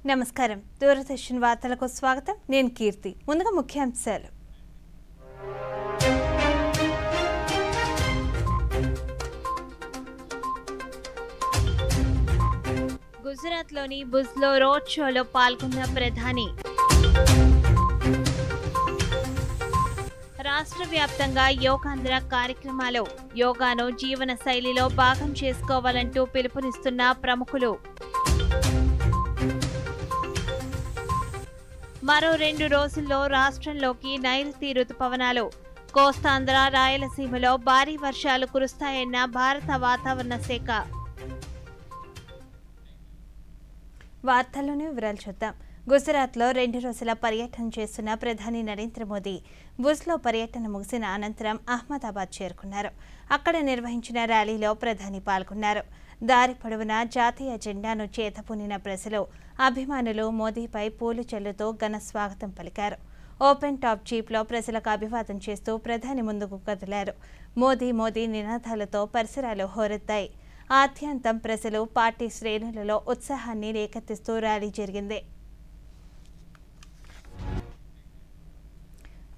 నమస్కారం దూరదర్శన్ వార్తలకు స్వాగతం నేను కీర్తి ముందుగా ముఖ్యాంశాలు గుజరాత్లోని భుజ్లో రోడ్ షోలో పాల్గొన్న ప్రధాని రాష్ట్ర వ్యాప్తంగా యోగాంధ్ర కార్యక్రమాలు యోగాను జీవన శైలిలో భాగం చేసుకోవాలంటూ పిలుపునిస్తున్న ప్రముఖులు మరో 2 రోజుల్లో రాష్ట్రంలోకి నైరుతి రుతుపవనాలు కోస్తాంధ్ర రాయలసీమలో భారీ వర్షాలు కురుస్తాయన్న భారత వాతావరణ శాఖ. వార్తల్లోని వివరాలు చూద్దాం. గుజరాత్లో 2 రోజుల పర్యటన చేస్తున్న ప్రధాని నరేంద్ర మోదీ భుజ్లో పర్యటన ముగిసిన అనంతరం అహ్మదాబాద్ చేరుకున్నారు. అక్కడ నిర్వహించిన ర్యాలీలో ప్రధాని పాల్గొన్నారు. దారి పొడవునా జాతీయ జెండాను చేతపూనిన ప్రజలు అభిమానులు మోదీపై పూలు చల్లుతూ ఘన స్వాగతం పలికారు. ఓపెన్ టాప్ జీప్లో ప్రజలకు అభివాదం చేస్తూ ప్రధాని ముందుకు కదిలారు. మోదీ మోదీ నినాదాలతో పరిసరాలు హోరెత్తాయి. ఆద్యంతం ప్రజలు పార్టీ శ్రేణులలో ఉత్సాహాన్ని రేకెత్తిస్తూ ర్యాలీ జరిగింది.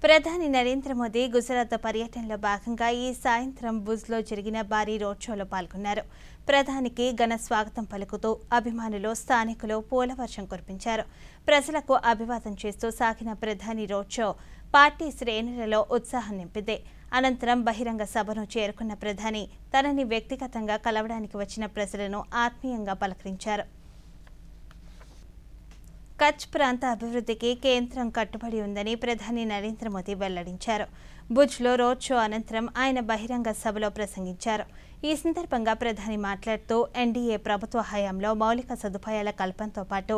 ప్రధాని నరేంద్ర మోదీ గుజరాత్ పర్యటనలో భాగంగా ఈ సాయంత్రం భుజ్లో జరిగిన భారీ రోడ్ షోలో పాల్గొన్నారు. ప్రధానికి ఘన స్వాగతం పలుకుతూ అభిమానులు స్థానికులు పూల వర్షం కురిపించారు. ప్రజలకు అభివాదం చేస్తూ సాగిన ప్రధాని రోడ్ షో పార్టీ శ్రేణులలో ఉత్సాహం నింపింది. అనంతరం బహిరంగ సభను చేరుకున్న ప్రధాని తనని వ్యక్తిగతంగా కలవడానికి వచ్చిన ప్రజలను ఆత్మీయంగా పలకరించారు. కచ్ ప్రాంత అభివృద్ధికి కేంద్రం కట్టుబడి ఉందని ప్రధాని నరేంద్ర మోదీ వెల్లడించారు. భుజ్లో రోడ్ షో అనంతరం ఆయన బహిరంగ సభలో ప్రసంగించారు. ఈ సందర్భంగా ప్రధాని మాట్లాడుతూ ఎన్డీఏ ప్రభుత్వ హయాంలో మౌలిక సదుపాయాల కల్పనతో పాటు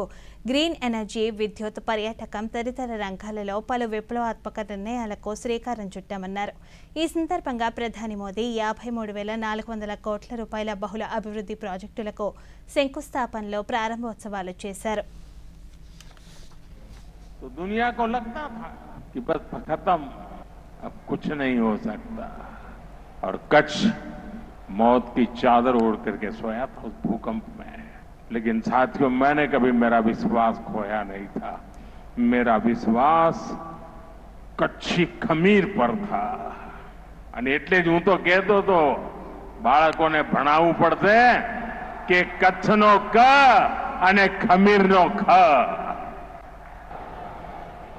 గ్రీన్ ఎనర్జీ, విద్యుత్, పర్యాటకం తదితర రంగాలలో పలు విప్లవాత్మక నిర్ణయాలకు శ్రీకారం చుట్టామన్నారు. ఈ సందర్భంగా ప్రధాని మోదీ 53,400 కోట్ల రూపాయల బహుళ అభివృద్ధి ప్రాజెక్టులకు శంకుస్థాపనలో ప్రారంభోత్సవాలు చేశారు. तो दुनिया को लगता था कि बस खत्म, अब कुछ नहीं हो सकता, और कच्छ मौत की चादर ओढ़ करके सोया था उस भूकंप में. लेकिन साथियों, मैंने कभी मेरा विश्वास खोया नहीं था. मेरा विश्वास कच्छी खमीर पर था. અને એટલે જ હું તો કહેતો તો બાળકોને ભણાવવું પડશે કે કચ્છનો ક અને ખમીરનો ખ.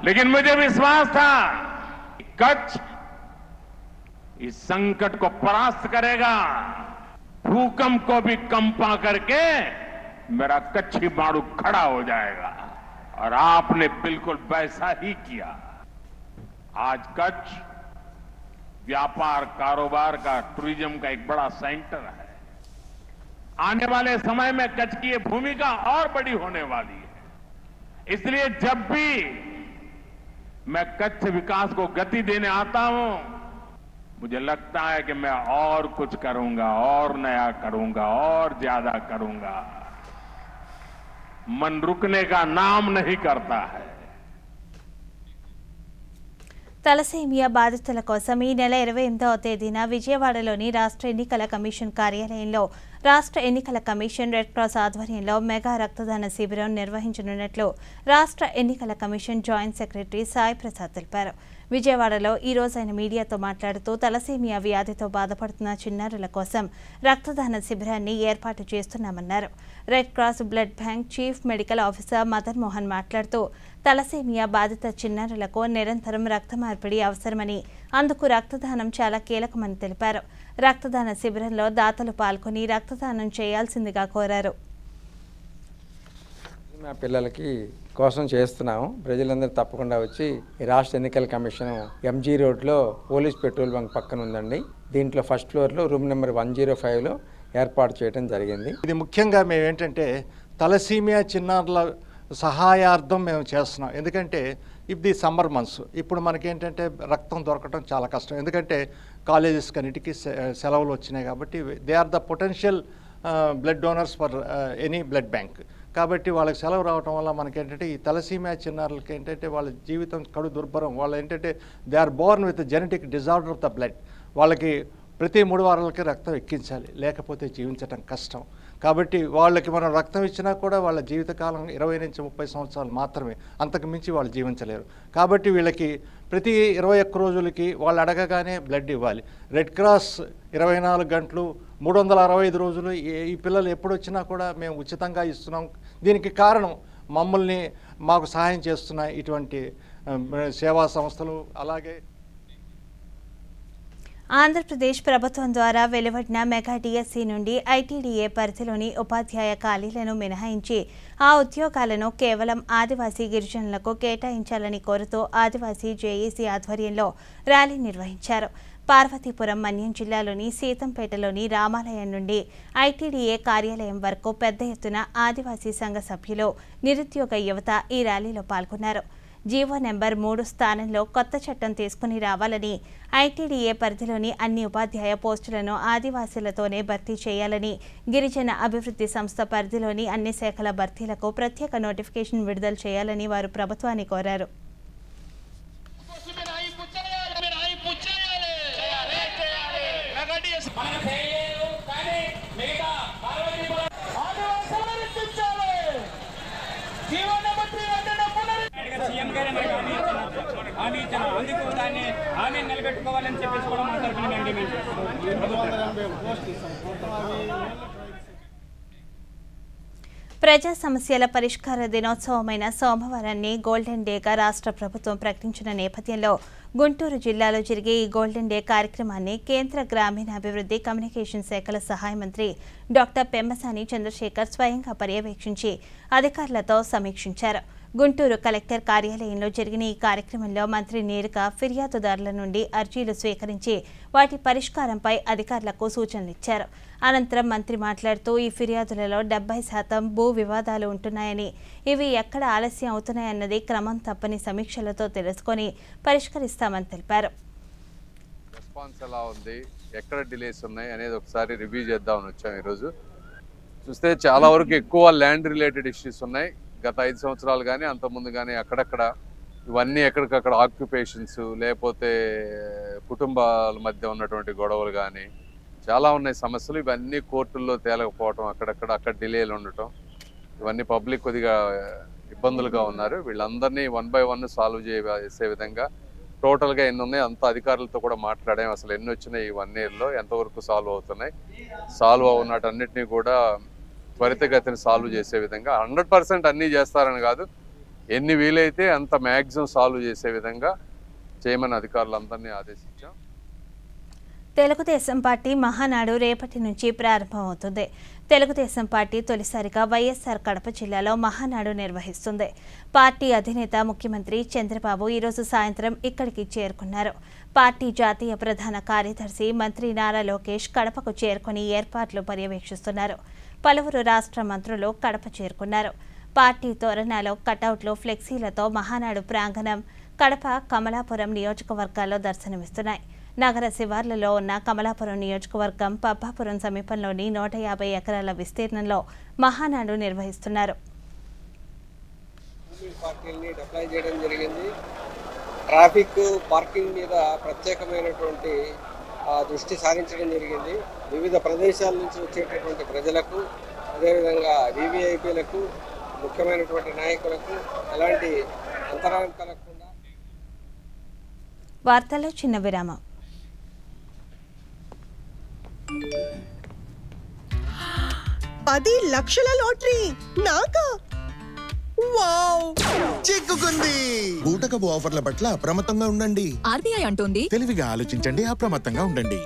लेकिन मुझे विश्वास था कि कच्छ इस संकट को परास्त करेगा, भूकंप को भी कंपा करके मेरा कच्छी मारू खड़ा हो जाएगा, और आपने बिल्कुल वैसा ही किया. आज कच्छ व्यापार, कारोबार का, टूरिज्म का एक बड़ा सेंटर है. आने वाले समय में कच्छ की ये भूमिका और बड़ी होने वाली है. इसलिए जब भी मैं कच्छ विकास को गति देने आता हूं, मुझे लगता है कि मैं और कुछ करूंगा, और नया करूंगा, और ज्यादा करूंगा. मन रुकने का नाम नहीं करता है. తలసేమియా బాధితుల కోసం ఈ నెల 28వ తేదీన విజయవాడలోని రాష్ట్ర ఎన్నికల కమిషన్ కార్యాలయంలో రాష్ట్ర ఎన్నికల కమిషన్ రెడ్ క్రాస్ ఆధ్వర్యంలో మెగా రక్తదాన శిబిరం నిర్వహించనున్నట్లు రాష్ట్ర ఎన్నికల commission joint secretary Sai Prasad తెలిపారు. విజయవాడలో ఈ రోజు ఆయన మీడియాతో మాట్లాడుతూ తలసేమియా వ్యాధితో బాధపడుతున్న చిన్నారుల కోసం రక్తదాన శిబిరాన్ని ఏర్పాటు చేస్తున్నామన్నారు. Red Cross blood bank chief medical officer Madan Mohan మాట్లాడుతూ తలసేమియా బాధిత చిన్నారులకు నిరంతరం రక్త మార్పిడి అవసరమని, అందుకు రక్తదానం చాలా కీలకమని తెలిపారు. రక్తదాన శిబిరంలో దాతలు పాల్గొని రక్తదానం చేయాల్సిందిగా కోరారు. మా పిల్లలకి కోసం చేస్తున్నాము. ప్రజలందరూ తప్పకుండా వచ్చి ఈ రాష్ట్ర ఎన్నికల కమిషన్ ఎంజీ రోడ్లో పోలీస్ పెట్రోల్ బంక్ పక్కన ఉందండి. దీంట్లో ఫస్ట్ ఫ్లోర్లో రూమ్ నెంబర్ 105లో ఏర్పాటు చేయడం జరిగింది. ఇది ముఖ్యంగా మేము ఏంటంటే తలసీమియా చిన్నారుల సహాయార్థం మేము చేస్తున్నాం. ఎందుకంటే ఇది సమ్మర్ మంత్స్, ఇప్పుడు మనకేంటంటే రక్తం దొరకడం చాలా కష్టం. ఎందుకంటే కాలేజెస్ కన్నిటికీ సెలవులు వచ్చినాయి కాబట్టి they are the potential blood donors for any blood bank. కాబట్టి వాళ్ళకి సెలవు రావడం వల్ల మనకేంటంటే ఈ తలసీమియా చిన్నారులకి ఏంటంటే వాళ్ళ జీవితం కడు దుర్భరం. వాళ్ళు ఏంటంటే they are born with genetic disorder of the blood. వాళ్ళకి ప్రతి 3 వారాలకి రక్తం ఎక్కించాలి, లేకపోతే జీవించడం కష్టం. కాబట్టి వాళ్ళకి మనం రక్తం ఇచ్చినా కూడా వాళ్ళ జీవితకాలం 20 నుంచి 30 సంవత్సరాలు మాత్రమే, అంతకు మించి వాళ్ళు జీవించలేరు. కాబట్టి వీళ్ళకి ప్రతి 21 రోజులకి వాళ్ళు అడగగానే బ్లడ్ ఇవ్వాలి. రెడ్ క్రాస్ 24 గంటలు 365 రోజులు ఈ పిల్లలు ఎప్పుడు వచ్చినా కూడా మేము ఉచితంగా ఇస్తున్నాం. దీనికి కారణం మాకు సహాయం చేస్తున్న ఇటువంటి సేవా సంస్థలు. అలాగే ఆంధ్రప్రదేశ్ ప్రభుత్వం ద్వారా వెలువడిన మెగా డిఎస్సి నుండి ఐటీడీఏ పరిధిలోని ఉపాధ్యాయ ఖాళీలను మినహాయించి ఆ ఉద్యోగాలను కేవలం ఆదివాసీ గిరిజనులకు కేటాయించాలని కోరుతూ ఆదివాసీ జేఏసీ ఆధ్వర్యంలో ర్యాలీ నిర్వహించారు. పార్వతీపురం మన్యం జిల్లాలోని సీతంపేటలోని రామాలయం నుండి ఐటీడీఏ కార్యాలయం వరకు పెద్ద ఎత్తున ఆదివాసీ సంఘ సభ్యులు, నిరుద్యోగ యువత ఈ ర్యాలీలో పాల్గొన్నారు. జీవో నెంబర్ 3 స్థానంలో కొత్త చట్టం తీసుకుని రావాలని, ఐటీడీఏ పరిధిలోని అన్ని ఉపాధ్యాయ పోస్టులను ఆదివాసీలతోనే భర్తీ చేయాలని, గిరిజన అభివృద్ధి సంస్థ పరిధిలోని అన్ని శాఖల భర్తీలకు ప్రత్యేక నోటిఫికేషన్ విడుదల చేయాలని వారు ప్రభుత్వాన్ని కోరారు. ప్రజా సమస్యల పరిష్కార దినోత్సవమైన సోమవారాన్ని గోల్డెన్ డేగా రాష్ట్ర ప్రభుత్వం ప్రకటించిన నేపథ్యంలో గుంటూరు జిల్లాలో జరిగే ఈ గోల్డెన్ డే కార్యక్రమాన్ని కేంద్ర గ్రామీణాభివృద్ధి కమ్యూనికేషన్ శాఖల సహాయ మంత్రి డాక్టర్ పెమ్మసాని చంద్రశేఖర్ స్వయంగా పర్యవేక్షించి అధికారులతో సమీక్షించారు. గుంటూరు కలెక్టర్ కార్యాలయంలో జరిగిన ఈ కార్యక్రమంలో మంత్రి నేరుగా ఫిర్యాదుదారుల నుండి అర్జీలు స్వీకరించి వాటి పరిష్కారంపై అధికారులకు సూచనలు ఇచ్చారు. అనంతరం మంత్రి మాట్లాడుతూ ఈ ఫిర్యాదులలో 70% భూ వివాదాలు ఉంటున్నాయని, ఇవి ఎక్కడ ఆలస్యం అవుతున్నాయన్నది క్రమం తప్పని సమీక్షలతో తెలుసుకొని పరిష్కరిస్తామని తెలిపారు. రెస్పాన్స్ ఎలా ఉంది, ఎక్కడ డిలేస్ ఉన్నాయి అనేది ఒకసారి రివ్యూ చేద్దామని వచ్చాం. ఈరోజు చూస్తే చాలా వరకు ఎక్కువ ల్యాండ్ రిలేటెడ్ ఇష్యూస్ ఉన్నాయి. గత 5 సంవత్సరాలు కానీ అంతకుముందు కానీ అక్కడక్కడ ఇవన్నీ ఎక్కడికక్కడ ఆక్యుపేషన్స్, లేకపోతే కుటుంబాల మధ్య ఉన్నటువంటి గొడవలు కానీ చాలా ఉన్నాయి సమస్యలు. ఇవన్నీ కోర్టుల్లో తేలకపోవటం, అక్కడ డిలేలు ఉండటం, ఇవన్నీ పబ్లిక్ కొద్దిగా ఇబ్బందులుగా ఉన్నారు. వీళ్ళందరినీ 1 by 1 సాల్వ్ చేసే విధంగా టోటల్గా ఎన్ని ఉన్నాయి అంత అధికారులతో కూడా మాట్లాడాం. అసలు ఎన్ని వచ్చినాయి ఈ 1 yearలో, ఎంతవరకు సాల్వ్ అవుతున్నాయి, సాల్వ్ అవునటన్నిటినీ కూడా త్వరితగతిని సాల్వ్ చేసే విధంగా 100% అన్నీ చేస్తారని కాదు, ఎన్ని వీలైతే అంత మ్యాక్సిమం సాల్వ్ చేసే విధంగా చేయమని అధికారులందరినీ ఆదేశించాం. తెలుగుదేశం పార్టీ మహానాడు రేపటి నుంచి ప్రారంభమవుతుంది. తెలుగుదేశం పార్టీ తొలిసారిగా వైఎస్ఆర్ కడప జిల్లాలో మహానాడు నిర్వహిస్తుంది. పార్టీ అధినేత ముఖ్యమంత్రి చంద్రబాబు ఈరోజు సాయంత్రం ఇక్కడికి చేరుకున్నారు. పార్టీ జాతీయ ప్రధాన కార్యదర్శి మంత్రి నారా లోకేష్ కడపకు చేరుకుని ఏర్పాట్లు పర్యవేక్షిస్తున్నారు. పలువురు రాష్ట్ర మంత్రులు కడప చేరుకున్నారు. పార్టీ తోరణాలు, కటౌట్లు, ఫ్లెక్సీలతో మహానాడు ప్రాంగణం కడప, కమలాపురం నియోజకవర్గాల్లో దర్శనమిస్తున్నాయి. నగర శివార్లలో ఉన్న కమలాపురం నియోజకవర్గం పబ్బాపురం సమీపంలోని 150 ఎకరాల విస్తీర్ణంలో మహానాడు నిర్వహిస్తున్నారు. ట్రాఫిక్ పార్కింగ్ మీద ప్రత్యేకమైనటువంటి దృష్టి సారించడం జరిగింది. వివిధ ప్రదేశాల నుంచి వచ్చేటటువంటి ప్రజలకు, అదేవిధంగా వివిఐపీలకు, ముఖ్యమైనటువంటి నాయకులకు ఎలాంటి అంతరాయం కలగకుండా. వార్తల్లో చిన్న విరామం. $10 లక్షల లాటరీ నాకా? వావ్, చిక్కుకుంది. బూటకపు ఆఫర్ల పట్ల అప్రమత్తంగా ఉండండి. ఆర్బీఐ అంటోంది తెలివిగా ఆలోచించండి, అప్రమత్తంగా ఉండండి.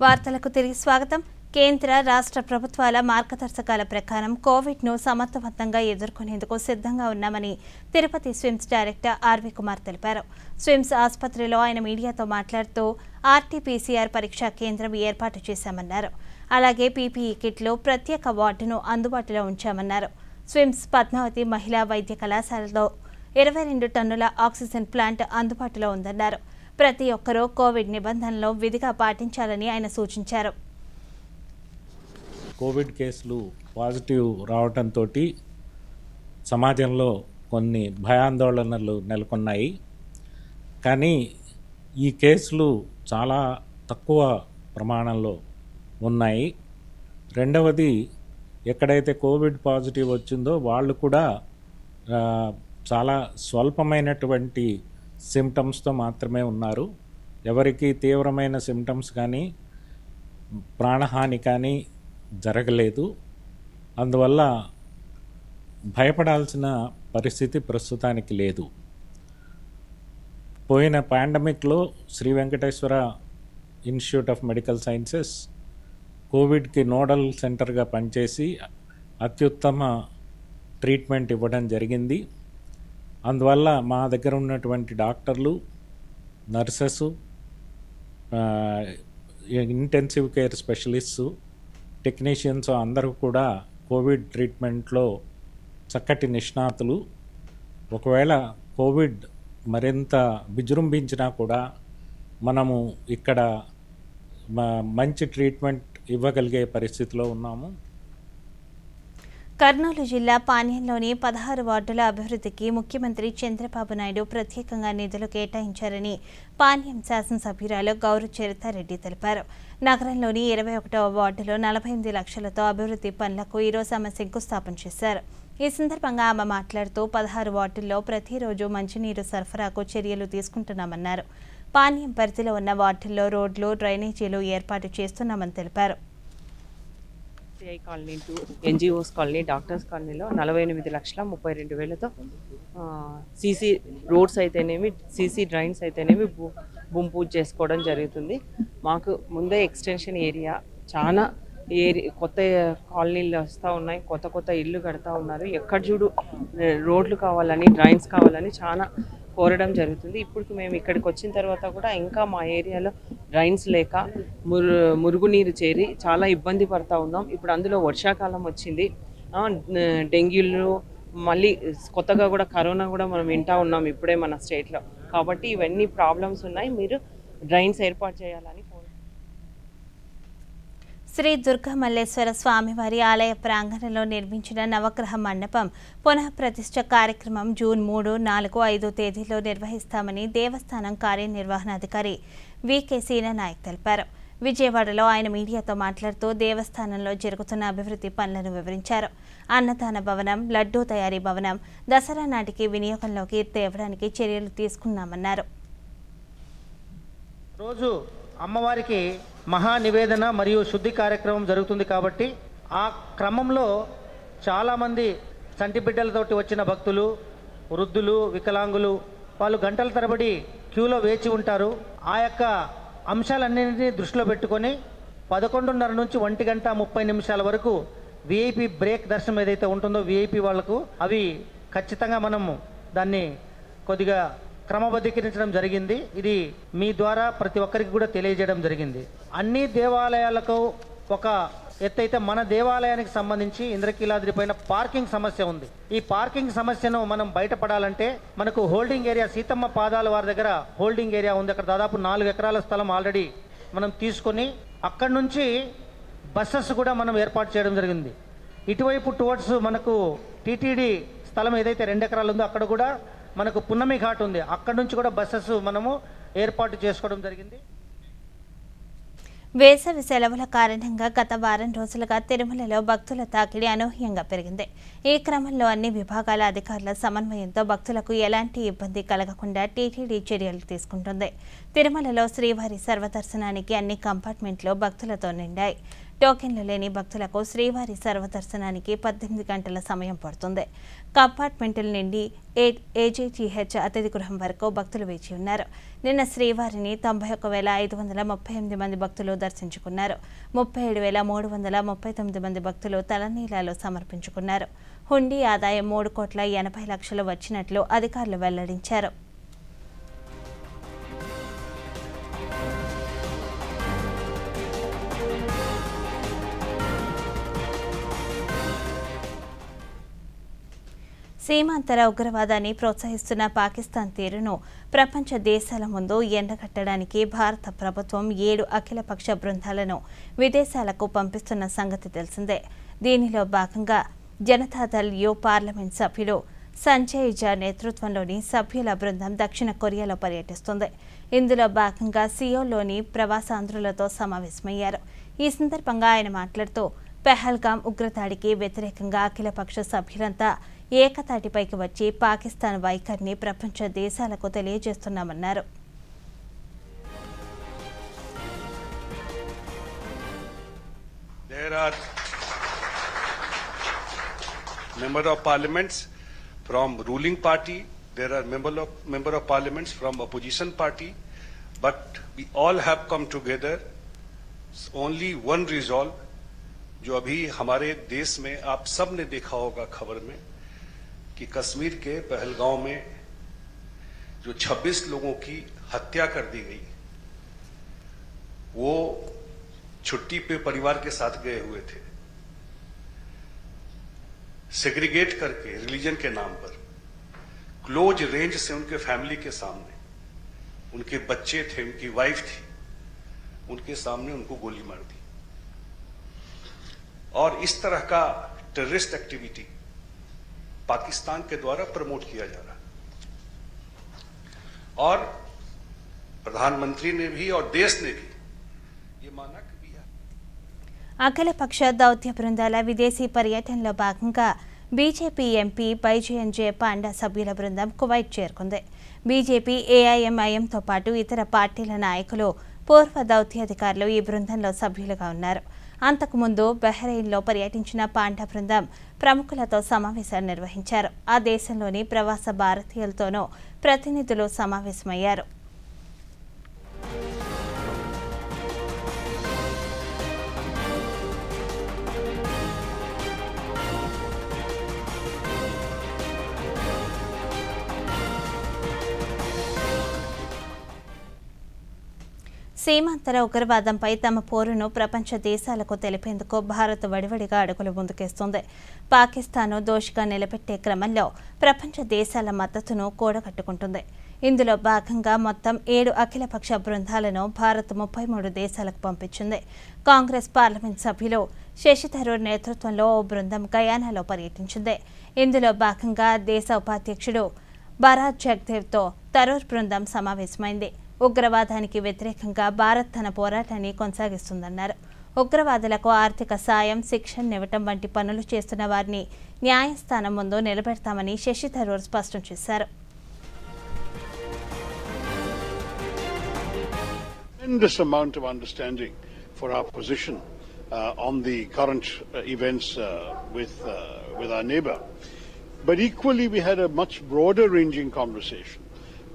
వార్తలకు తిరిగి స్వాగతం. కేంద్ర, రాష్ట్ర ప్రభుత్వాల మార్గదర్శకాల ప్రకారం కోవిడ్ను సమర్థవంతంగా ఎదుర్కొనేందుకు సిద్ధంగా ఉన్నామని తిరుపతి స్విమ్స్ డైరెక్టర్ ఆర్వి కుమార్ తెలిపారు. స్విమ్స్ ఆసుపత్రిలో ఆయన మీడియాతో మాట్లాడుతూ ఆర్టీపీసీఆర్ పరీక్షా కేంద్రం ఏర్పాటు చేశామన్నారు. అలాగే పీపీఈ కిట్లు, ప్రత్యేక వార్డును అందుబాటులో ఉంచామన్నారు. స్విమ్స్ పద్మావతి మహిళా వైద్య కళాశాలలో 22 టన్నుల ఆక్సిజన్ ప్లాంట్ అందుబాటులో ఉందన్నారు. ప్రతి ఒక్కరూ కోవిడ్ నిబంధనలు విధిగా పాటించాలని ఆయన సూచించారు. కోవిడ్ కేసులు పాజిటివ్ రావడంతో సమాజంలో కొన్ని భయాందోళనలు నెలకొన్నాయి. కానీ ఈ కేసులు చాలా తక్కువ ప్రమాణంలో ఉన్నాయి. రెండవది ఎక్కడైతే కోవిడ్ పాజిటివ్ వచ్చిందో వాళ్ళు కూడా చాలా స్వల్పమైనటువంటి సిమ్టమ్స్తో మాత్రమే ఉన్నారు. ఎవరికి తీవ్రమైన సిమ్టమ్స్ కానీ ప్రాణహాని కానీ జరగలేదు. అందువల్ల భయపడాల్సిన పరిస్థితి ప్రస్తుతానికి లేదు. పోయిన పాండమిక్లో Sri Venkateswara institute of medical sciences కోవిడ్కి నోడల్ సెంటర్గా పనిచేసి అత్యుత్తమ ట్రీట్మెంట్ ఇవ్వడం జరిగింది. అందువల్ల మా దగ్గర ఉన్నటువంటి డాక్టర్లు, nurses, intensive care specialists, technicians అందరూ కూడా కోవిడ్ ట్రీట్మెంట్లో చక్కటి నిష్ణాతులు. ఒకవేళ కోవిడ్ మరింత విజృంభించినా కూడా మనము ఇక్కడ మంచి ట్రీట్మెంట్ ఇవ్వగలిగే పరిస్థితిలో ఉన్నాము. కర్నూలు జిల్లా పాణ్యంలోని 16 వార్డుల అభివృద్ధికి ముఖ్యమంత్రి చంద్రబాబు నాయుడు ప్రత్యేకంగా నిధులు కేటాయించారని పాణ్యం శాసనసభ్యురాలు గౌరు చరితారెడ్డి తెలిపారు. నగరంలోని 21వ వార్డులో 48 లక్షలతో అభివృద్ధి పనులకు ఈరోజు ఆమె శంకుస్థాపన చేశారు. ఈ సందర్భంగా ఆమె మాట్లాడుతూ 16 వార్డుల్లో ప్రతిరోజు మంచినీరు సరఫరాకు చర్యలు తీసుకుంటున్నామన్నారు. పాణ్యం పరిధిలో ఉన్న వార్డుల్లో రోడ్లు, డ్రైనేజీలు ఏర్పాటు చేస్తున్నామని తెలిపారు. CI colony to NGOs colony, doctors కాలనీలో 48,32,000తో సీసీ రోడ్స్ అయితేనేమి, సీసీ డ్రైన్స్ అయితేనేమి భూమి పూజ చేసుకోవడం జరుగుతుంది. మాకు ముందే ఎక్స్టెన్షన్ ఏరియా చాలా కొత్త కాలనీలు వస్తూ ఉన్నాయి, కొత్త ఇల్లు కడతా ఉన్నారు. ఎక్కడ చూడు రోడ్లు కావాలని, డ్రైన్స్ కావాలని చాలా కోరడం జరుగుతుంది. ఇప్పుడు మేము ఇక్కడికి వచ్చిన తర్వాత కూడా ఇంకా మా ఏరియాలో డ్రైన్స్ లేక మురుగునీరు చేరి చాలా ఇబ్బంది పడుతూ ఉన్నాం. ఇప్పుడు అందులో వర్షాకాలం వచ్చింది, డెంగ్యూలు, మళ్ళీ కొత్తగా కూడా కరోనా కూడా మనం వింటూ ఉన్నాం ఇప్పుడే మన స్టేట్లో. కాబట్టి ఇవన్నీ ప్రాబ్లమ్స్ ఉన్నాయి, మీరు డ్రైన్స్ ఏర్పాటు చేయాలని శ్రీ దుర్గామల్లేశ్వర స్వామివారి ఆలయ ప్రాంగణంలో నిర్మించిన నవగ్రహ మండపం పునఃప్రతిష్ఠ కార్యక్రమం జూన్ 3, 4, 5 తేదీల్లో నిర్వహిస్తామని దేవస్థానం కార్యనిర్వహణాధికారి వికే సీనానాయక్ తెలిపారు. విజయవాడలో ఆయన మీడియాతో మాట్లాడుతూ దేవస్థానంలో జరుగుతున్న అభివృద్ధి పనులను వివరించారు. అన్నదాన భవనం, లడ్డూ తయారీ భవనం దసరా నాటికి వినియోగంలోకి తేవడానికి చర్యలు తీసుకున్నామన్నారు. రోజు అమ్మవారికి మహా నివేదన మరియు శుద్ధి కార్యక్రమం జరుగుతుంది కాబట్టి ఆ క్రమంలో చాలామంది చంటి బిడ్డలతోటి వచ్చిన భక్తులు, వృద్ధులు, వికలాంగులు వాళ్ళు గంటల తరబడి క్యూలో వేచి ఉంటారు. ఆ యొక్క అంశాలన్నింటినీ దృష్టిలో పెట్టుకొని 11:30 నుంచి 1:30 వరకు విఐపి బ్రేక్ దర్శనం ఏదైతే ఉంటుందో విఐపి వాళ్లకు అవి ఖచ్చితంగా మనము దాన్ని కొద్దిగా క్రమబద్ధీకరించడం జరిగింది. ఇది మీ ద్వారా ప్రతి ఒక్కరికి కూడా తెలియజేయడం జరిగింది. అన్ని దేవాలయాలకు ఒక ఎత్తైతే మన దేవాలయానికి సంబంధించి ఇంద్రకీలాద్రి పైన పార్కింగ్ సమస్య ఉంది. ఈ పార్కింగ్ సమస్యను మనం బయటపడాలంటే మనకు హోల్డింగ్ ఏరియా, సీతమ్మ పాదాల వారి దగ్గర హోల్డింగ్ ఏరియా ఉంది. అక్కడ దాదాపు 4 ఎకరాల స్థలం ఆల్రెడీ మనం తీసుకొని అక్కడి నుంచి బస్సెస్ కూడా మనం ఏర్పాటు చేయడం జరిగింది. ఇటువైపు టువర్డ్స్ మనకు టీటీడీ స్థలం ఏదైతే 2 ఎకరాలు ఉందో అక్కడ కూడా మనకు పున్నమి ఘాట్ ఉంది, అక్కడి నుంచి కూడా బస్సెస్ మనము ఏర్పాటు చేసుకోవడం జరిగింది. వేసవి సెలవుల కారణంగా గత వారం రోజులుగా తిరుమలలో భక్తుల తాకిడి అనూహ్యంగా పెరిగింది. ఈ క్రమంలో అన్ని విభాగాల అధికారుల సమన్వయంతో భక్తులకు ఎలాంటి ఇబ్బంది కలగకుండా టీటీడీ చర్యలు తీసుకుంటుంది. తిరుమలలో శ్రీవారి సర్వదర్శనానికి అన్ని కంపార్ట్మెంట్లు భక్తులతో నిండాయి. టోకెన్లు లేని భక్తులకు శ్రీవారి సర్వదర్శనానికి 18 గంటల సమయం పడుతుంది. కంపార్ట్మెంట్ల నుండి ఏజీటీహెచ్ అతిథి గృహం వరకు భక్తులు వేచి ఉన్నారు. నిన్న శ్రీవారిని 91,538 మంది భక్తులు దర్శించుకున్నారు. 37,339 మంది భక్తులు తలనీలాలు సమర్పించుకున్నారు. హుండీ ఆదాయం 3,80,00,000 వచ్చినట్లు అధికారులు వెల్లడించారు. సీమాంతర ఉగ్రవాదాన్ని ప్రోత్సహిస్తున్న పాకిస్తాన్ తీరును ప్రపంచ దేశాల ముందు ఎండగట్టడానికి భారత ప్రభుత్వం 7 అఖిలపక్ష బృందాలను విదేశాలకు పంపిస్తున్న సంగతి తెలిసిందే. దీనిలో భాగంగా జనతాదళ్ యు పార్లమెంట్ సభ్యులు సంజయ్ జా నేతృత్వంలోని సభ్యుల బృందం దక్షిణ కొరియాలో పర్యటిస్తుంది. ఇందులో భాగంగా సియోల్లోని ప్రవాసాంధ్రులతో సమావేశమయ్యారు. ఈ సందర్భంగా ఆయన మాట్లాడుతూ పెహల్గాం ఉగ్రదాడికి వ్యతిరేకంగా అఖిలపక్ష సభ్యులంతా ఏకతాటిపైకి వచ్చి పాకిస్తాన్ వైఖరిని ప్రపంచ దేశాలకు తెలియజేస్తున్నామన్నారు. There are member of parliaments from ruling party, there are member of parliaments from opposition party, but we all have come together. Only one resolve, जो अभी हमारे देश में आप सब ने देखा होगा खबर में कि कश्मीर के पहलगांव में जो 26 लोगों की हत्या कर दी गई, वो छुट्टी पे परिवार के साथ गए हुए थे, सेग्रीगेट करके रिलीजन के नाम पर क्लोज रेंज से उनके फैमिली के सामने, उनके बच्चे थे, उनकी वाइफ थी, उनके सामने उनको गोली मार दी। और इस तरह का टेररिस्ट एक्टिविटी पाकिस्तान के द्वारा प्रमोट किया जा रहा है और प्रधानमंत्री ने भी और देश ने भी ये माना कि అఖిలపక్ష దౌత్య బృందాల విదేశీ పర్యటనలో భాగంగా బీజేపీ ఎంపీ బైజయంజే పాండా సభ్యుల బృందం కువైట్ చేరుకుంది. బీజేపీ, ఏఐఎంఐఎంతో పాటు ఇతర పార్టీల నాయకులు, పూర్వ దౌత్యాధికారులు ఈ బృందంలో సభ్యులుగా ఉన్నారు. అంతకుముందు బహ్రెయిన్లో పర్యటించిన పాండా బృందం ప్రముఖులతో సమావేశాలు నిర్వహించారు. ఆ దేశంలోని ప్రవాస భారతీయులతోనూ ప్రతినిధులు సమావేశమయ్యారు. సీమాంతర ఉగ్రవాదంపై తమ పోరును ప్రపంచ దేశాలకు తెలిపేందుకు భారత్ వడివడిగా అడుగులు ముందుకేస్తోంది. పాకిస్తాన్ను దోషిగా నిలబెట్టే క్రమంలో ప్రపంచ దేశాల మద్దతును కూడగట్టుకుంటుంది. ఇందులో భాగంగా మొత్తం 7 అఖిలపక్ష బృందాలను భారత్ 33 దేశాలకు పంపించింది. కాంగ్రెస్ పార్లమెంట్ సభ్యులు శశి థరూర్ నేతృత్వంలో ఓ బృందం గయానాలో పర్యటించింది. ఇందులో భాగంగా దేశ ఉపాధ్యక్షుడు భరత్ జగదేవ్తో థరూర్ బృందం సమావేశమైంది. ఉగ్రవాదానికి వ్యతిరేకంగా భారత్ తన పోరాటాన్ని కొనసాగిస్తుందన్నారు. ఉగ్రవాదులకు ఆర్థిక సాయం, శిక్షణ ఇవ్వటం వంటి పనులు చేస్తున్న వారిని న్యాయస్థానం ముందు నిలబెడతామని శశి థరూర్ స్పష్టం చేశారు. Tremendous amount of understanding for our position on the current events with our neighbor. But equally, we had a much broader ranging conversation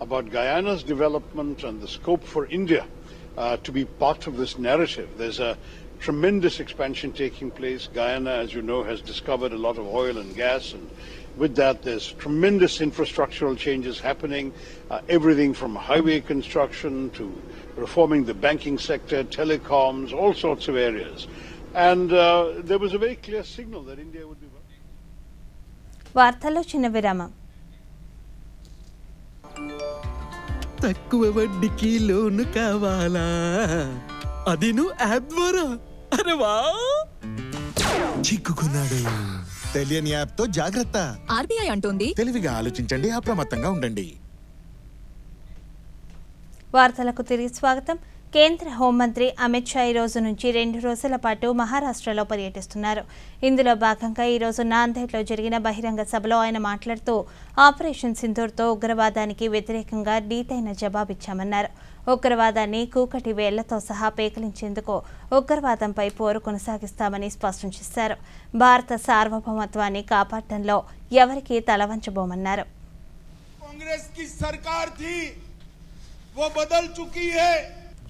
about Guyana's development and the scope for India to be part of this narrative. There's a tremendous expansion taking place. Guyana, as you know, has discovered a lot of oil and gas, and with that there's tremendous infrastructural changes happening, everything from highway construction to reforming the banking sector, telecoms, all sorts of areas. And there was a very clear signal that India would be... వార్తల్లో చిన్న విరామం. తక్కువ వడ్డీకి లోను కావాలా? అది నువ్వు app ద్వారా. అరే వా, చిక్కుకున్నాడు. తెలియని యాప్ తో జాగ్రత్త. ఆర్బీఐ అంటుంది తెలివిగా ఆలోచించండి, అప్రమత్తంగా ఉండండి. వార్తలకు తిరిగి స్వాగతం. కేంద్ర హోంమంత్రి అమిత్ షా ఈ రోజు నుంచి 2 రోజుల పాటు మహారాష్ట్రలో పర్యటిస్తున్నారు. ఇందులో భాగంగా ఈ రోజు నాందేడ్లో జరిగిన బహిరంగ సభలో ఆయన మాట్లాడుతూ ఆపరేషన్ సింధూర్తో ఉగ్రవాదానికి వ్యతిరేకంగా డీటైన జవాబిచ్చామన్నారు. ఉగ్రవాదాన్ని కూకటి వేళ్లతో సహా పేకలించేందుకు ఉగ్రవాదంపై పోరు కొనసాగిస్తామని స్పష్టం చేశారు. భారత సార్వభౌమత్వాన్ని కాపాడటంలో ఎవరికీ తలవంచబోమన్నారు. कांग्रेस की सरकार थी वो बदल चुकी है।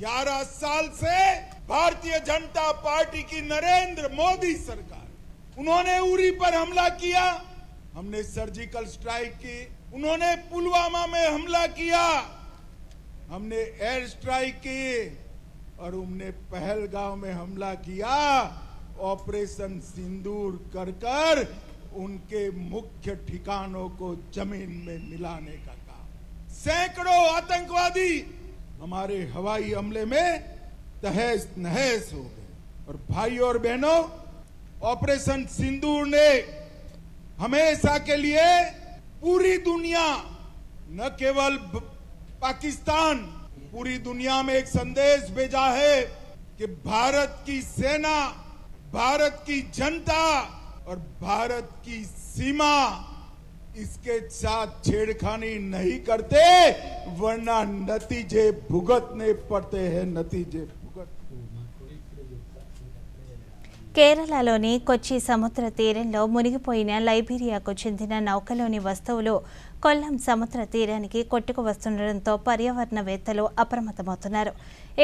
11 साल से भारतीय जनता पार्टी की नरेंद्र मोदी सरकार, उन्होंने उरी पर हमला किया, हमने सर्जिकल स्ट्राइक की, उन्होंने पुलवामा में हमला किया, हमने एयर स्ट्राइक की और उन्होंने पहलगांव में हमला किया। ऑपरेशन सिंदूर कर कर उनके मुख्य ठिकानों को जमीन में मिलाने का काम। सैकड़ों आतंकवादी हमारे हवाई हमले में तहस नहस हो गए। और भाइयों और बहनों, ऑपरेशन सिंदूर ने हमेशा के लिए पूरी दुनिया, न केवल पाकिस्तान, पूरी दुनिया में एक संदेश भेजा है कि भारत की सेना भारत की जनता और भारत की सीमा इसके साथ छेड़खानी नहीं करते, वरना नतीजे भुगतने पड़ते हैं, नतीजे కేరళలోని కొచ్చి సముద్ర తీరంలో మునిగిపోయిన లైబీరియాకు చెందిన నౌకలోని వస్తువులు కొల్లం సముద్ర తీరానికి కొట్టుకు వస్తుండటంతో పర్యావరణవేత్తలు అప్రమత్తమవుతున్నారు.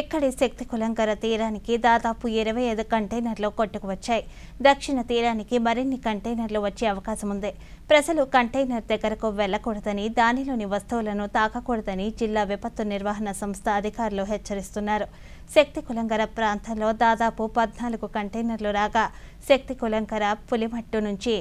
ఇక్కడి శక్తికులంకర తీరానికి దాదాపు 25 కంటైనర్లు కొట్టుకు వచ్చాయి. దక్షిణ తీరానికి మరిన్ని కంటైనర్లు వచ్చే అవకాశం ఉంది. ప్రజలు కంటైనర్ దగ్గరకు వెళ్లకూడదని, దానిలోని వస్తువులను తాకకూడదని జిల్లా విపత్తు నిర్వహణ సంస్థ అధికారులు హెచ్చరిస్తున్నారు. శక్తికులంకర ప్రాంతంలో దాదాపు 14 కంటైనర్లు రాగా శక్తికులంకర పులిమట్టు నుంచి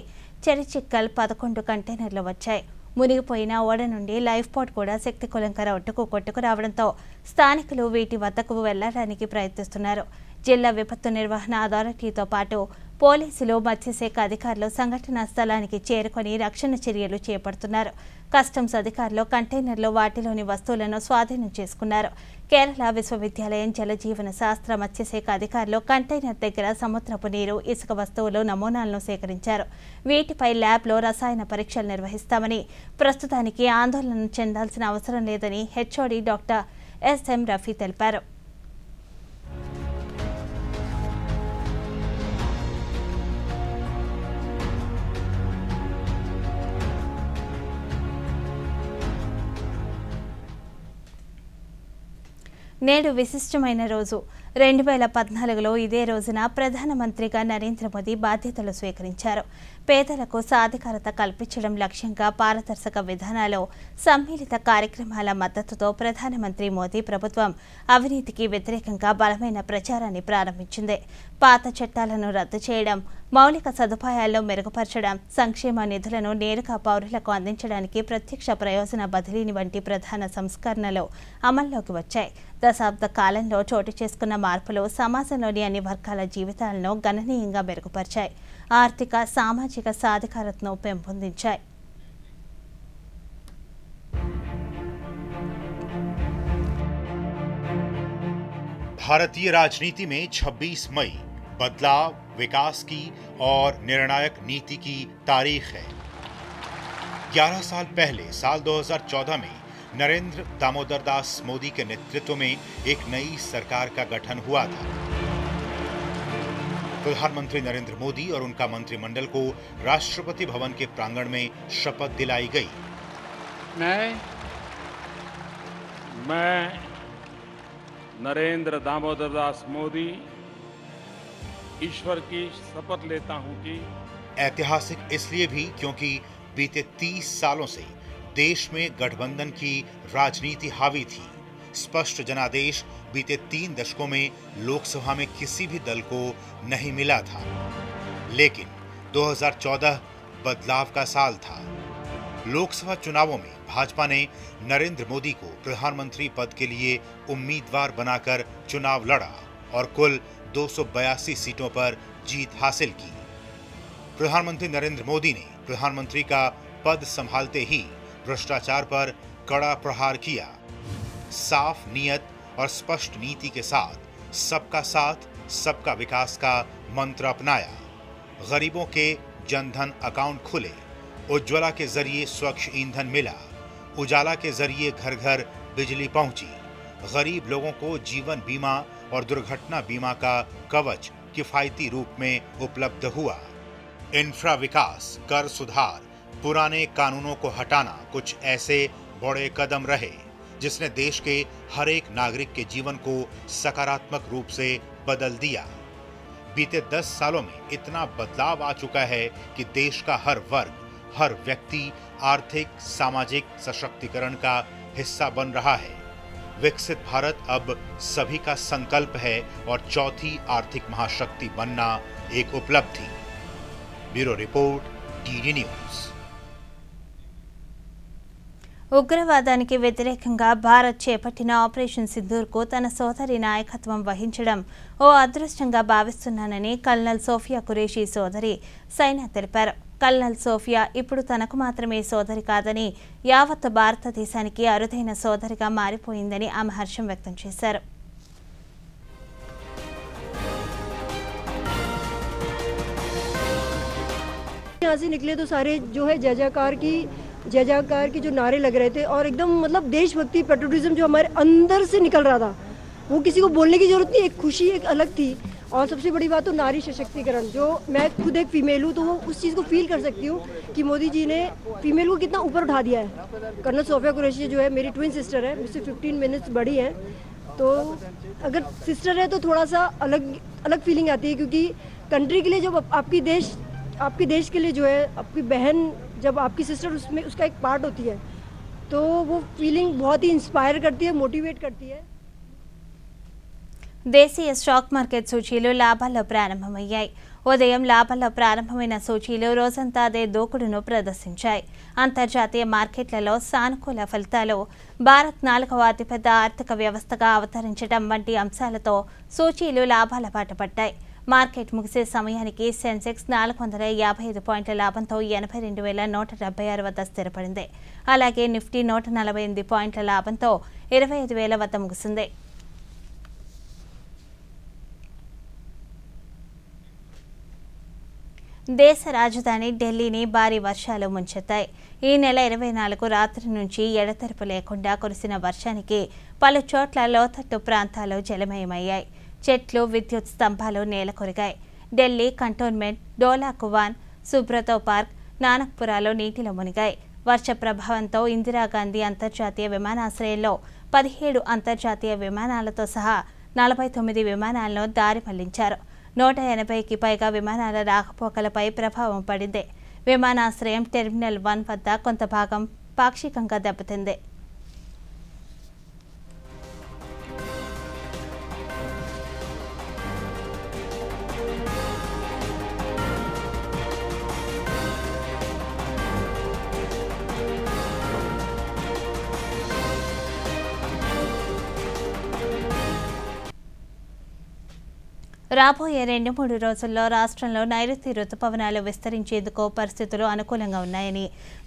చెరిచిక్కల్ 11 కంటైనర్లు వచ్చాయి. మునిగిపోయిన ఓడ నుండి లైఫ్ బోట్ కూడా శక్తికులంకర ఒడ్డుకు కొట్టుకు రావడంతో స్థానికులు వీటి వద్దకు వెళ్లడానికి ప్రయత్నిస్తున్నారు. జిల్లా విపత్తు నిర్వహణ అథారిటీతో పాటు పోలీసులు, మత్స్యశాఖ అధికారులు సంఘటనా స్థలానికి చేరుకొని రక్షణ చర్యలు చేపడుతున్నారు. కస్టమ్స్ అధికారులు కంటైనర్లు, వాటిలోని వస్తువులను స్వాధీనం చేసుకున్నారు. కేరళ విశ్వవిద్యాలయం జలజీవన శాస్త్ర మత్స్యశాఖ అధికారులు కంటైనర్ దగ్గర సముద్రపు నీరు, ఇసుక వస్తువులు నమూనాలను సేకరించారు. వీటిపై ల్యాబ్లో రసాయన పరీక్షలు నిర్వహిస్తామని, ప్రస్తుతానికి ఆందోళన చెందాల్సిన అవసరం లేదని హెచ్ఓడి డాక్టర్ ఎస్ఎం రఫీ తెలిపారు. నేడు విశిష్టమైన రోజు. 2014లో ఇదే రోజున ప్రధానమంత్రిగా నరేంద్ర మోదీ బాధ్యతలు స్వీకరించారు. పేదలకు సాధికారత కల్పించడం లక్ష్యంగా పారదర్శక విధానాలు, సమ్మిళిత కార్యక్రమాల మద్దతుతో ప్రధానమంత్రి మోదీ ప్రభుత్వం అవినీతికి వ్యతిరేకంగా బలమైన ప్రచారాన్ని ప్రారంభించింది. పాత చట్టాలను రద్దు చేయడం, మౌలిక సదుపాయాలను మెరుగుపరచడం, సంక్షేమ నిధులను నేరుగా పౌరులకు అందించడానికి ప్రత్యక్ష ప్రయోజన బదిలీని వంటి ప్రధాన సంస్కరణలు అమల్లోకి వచ్చాయి. దశాబ్ద కాలంలో చోటు చేసుకున్న మార్పులు సమాజంలోని అన్ని వర్గాల జీవితాలను గణనీయంగా మెరుగుపరిచాయి. ఆర్థిక, సామాజిక సాధికారతను పెంపొందించాయి. भारतीय राजनीति में 26 मई बदलाव, विकास की और निर्णायक नीति की तारीख है। 11 साल पहले साल 2014 में नरेंद्र दामोदर दास मोदी के नेतृत्व में एक नई सरकार का गठन हुआ था। प्रधानमंत्री नरेंद्र मोदी और उनका मंत्रिमंडल को राष्ट्रपति भवन के प्रांगण में शपथ दिलाई गई। मैं नरेंद्र दामोदर दास मोदी ईश्वर की शपथ लेता हूं कि ऐतिहासिक इसलिए भी क्योंकि बीते 30 सालों से देश में गठबंधन की राजनीति हावी थी। स्पष्ट जनादेश बीते 3 दशकों में लोकसभा में किसी भी दल को नहीं मिला था। लेकिन 2014 बदलाव का साल था। लोकसभा चुनावों में भाजपा ने नरेंद्र मोदी को प्रधानमंत्री पद के लिए उम्मीदवार बनाकर चुनाव लड़ा और कुल 282 सीटों पर जीत हासिल की। प्रधानमंत्री नरेंद्र मोदी ने प्रधानमंत्री का पद संभालते ही भ्रष्टाचार पर कड़ा प्रहार किया। साफ नियत और स्पष्ट नीति के साथ सबका साथ, सबका विकास का मंत्र अपनाया। गरीबों के जनधन अकाउंट खुले, उज्ज्वला के जरिए स्वच्छ ईंधन मिला, उजाला के जरिए घर घर बिजली पहुंची, गरीब लोगों को जीवन बीमा और दुर्घटना बीमा का कवच किफायती रूप में उपलब्ध हुआ। इंफ्रा विकास, कर सुधार, पुराने कानूनों को हटाना कुछ ऐसे बड़े कदम रहे जिसने देश के हर एक नागरिक के जीवन को सकारात्मक रूप से बदल दिया। बीते 10 सालों में इतना बदलाव आ चुका है कि देश का हर वर्ग, हर व्यक्ति आर्थिक, सामाजिक सशक्तिकरण का हिस्सा बन रहा है। विकसित भारत अब सभी का संकल्प है और चौथी आर्थिक महाशक्ति बनना एक उपलब्धि। Bureau report, DD news. ఉగ్రవాదానికి వ్యతిరేకంగా భారత్ చేపట్టిన ఆపరేషన్ సింధూర్కు తన సోదరి నాయకత్వం వహించడం ఓ అదృష్టంగా భావిస్తున్నానని కల్నల్ సోఫియా ఖురేషీ సోదరి సైనా తెలిపారు. కల్నల్ సోఫియా ఇప్పుడు తనకు మాత్రమే సోదరి కాదని, యావత్ భారతదేశానికి అరుదైన సోదరిగా మారిపోయిందని ఆమె హర్షం వ్యక్తం చేశారు. यहाँ से निकले तो सारे जो है जय जयकार की जो नारे लग रहे थे और एकदम मतलब देशभक्ति पेट्रोटिज्म जो हमारे अंदर से निकल रहा था, वो किसी को बोलने की जरूरत नहीं, एक खुशी एक अलग थी। और सबसे बड़ी बात तो नारी सशक्तिकरण, जो मैं खुद एक फीमेल हूँ तो वो उस चीज़ को फील कर सकती हूँ कि मोदी जी ने फीमेल को कितना ऊपर उठा दिया है। कर्नल सोफिया कुरैशी जो है मेरी ट्विन सिस्टर है, मुझसे 15 मिनट्स बड़ी है, तो अगर सिस्टर है तो थोड़ा सा अलग फीलिंग आती है, क्योंकि कंट्री के लिए जब आपके देश के लिए जो है आपकी बहन जब आपकी सिस्टर उसमें उसका एक पार्ट होती है तो वो फीलिंग बहुत ही इंस्पायर करती है, मोटिवेट करती है। దేశీయ స్టాక్ మార్కెట్ సూచీలు లాభాల్లో ప్రారంభమయ్యాయి. ఉదయం లాభాల్లో ప్రారంభమైన సూచీలు రోజంతా అదే దూకుడును ప్రదర్శించాయి. అంతర్జాతీయ మార్కెట్లలో సానుకూల ఫలితాలు, భారత్ 4వ అతిపెద్ద ఆర్థిక వ్యవస్థగా అవతరించడం వంటి అంశాలతో సూచీలు లాభాల బాట పట్టాయి. మార్కెట్ ముగిసే సమయానికి సెన్సెక్స్ 455 పాయింట్ల లాభంతో 82,176 వద్ద స్థిరపడింది. అలాగే నిఫ్టీ 148 పాయింట్ల లాభంతో 25,000 వద్ద ముగిసింది. దేశ రాజధాని ఢిల్లీని భారీ వర్షాలు ముంచెత్తాయి. ఈ నెల 24 రాత్రి నుంచి ఎడతెరపు లేకుండా కురిసిన వర్షానికి పలు చోట్ల లోతట్టు ప్రాంతాలు జలమయమయ్యాయి. చెట్లు, విద్యుత్ స్తంభాలు నేలకొరిగాయి. ఢిల్లీ కంటోన్మెంట్, డోలా కువాన్, సుబ్రతో పార్క్, నానక్పురాలో నీటిలో మునిగాయి. వర్ష ప్రభావంతో ఇందిరాగాంధీ అంతర్జాతీయ విమానాశ్రయంలో 17 అంతర్జాతీయ విమానాలతో సహా 49 విమానాలను దారి మళ్లించారు. 180కి పైగా విమానాల రాకపోకలపై ప్రభావం పడింది. విమానాశ్రయం టెర్మినల్ 1 వద్ద కొంత భాగం పాక్షికంగా దెబ్బతింది. రాబోయే 2-3 రోజుల్లో రాష్ట్రంలో నైరుతి రుతుపవనాలు విస్తరించేందుకు పరిస్థితులు అనుకూలంగా ఉన్నాయని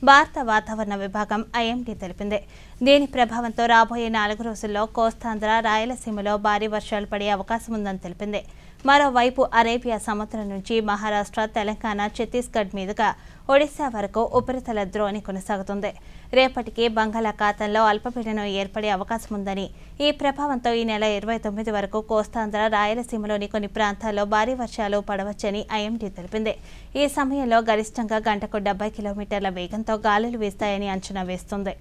భారత వాతావరణ విభాగం ఐఎండీ తెలిపింది. దీని ప్రభావంతో రాబోయే 4 రోజుల్లో కోస్తాంధ్ర, రాయలసీమలో భారీ వర్షాలు పడే అవకాశం ఉందని తెలిపింది. మరోవైపు అరేబియా సముద్రం నుంచి మహారాష్ట్ర, తెలంగాణ, ఛత్తీస్గఢ్ మీదుగా ఒడిశా వరకు ఉపరితల ద్రోణి కొనసాగుతుంది. రేపటికి బంగాళాఖాతంలో అల్పపీడనం ఏర్పడే అవకాశం ఉందని, ఈ ప్రభావంతో ఈ నెల 29 వరకు కోస్తాంధ్ర, రాయలసీమలోని కొన్ని ప్రాంతాల్లో భారీ వర్షాలు పడవచ్చని ఐఎండీ తెలిపింది. ఈ సమయంలో గరిష్టంగా గంటకు 70 కిలోమీటర్ల వేగంతో గాలులు వీస్తాయని అంచనా వేస్తుంది.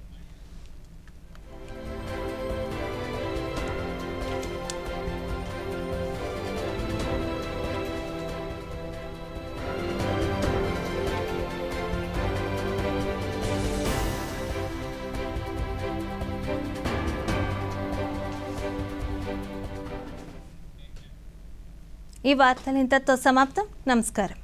ఈ వార్తలు ఇంతతో సమాప్తం. నమస్కారం.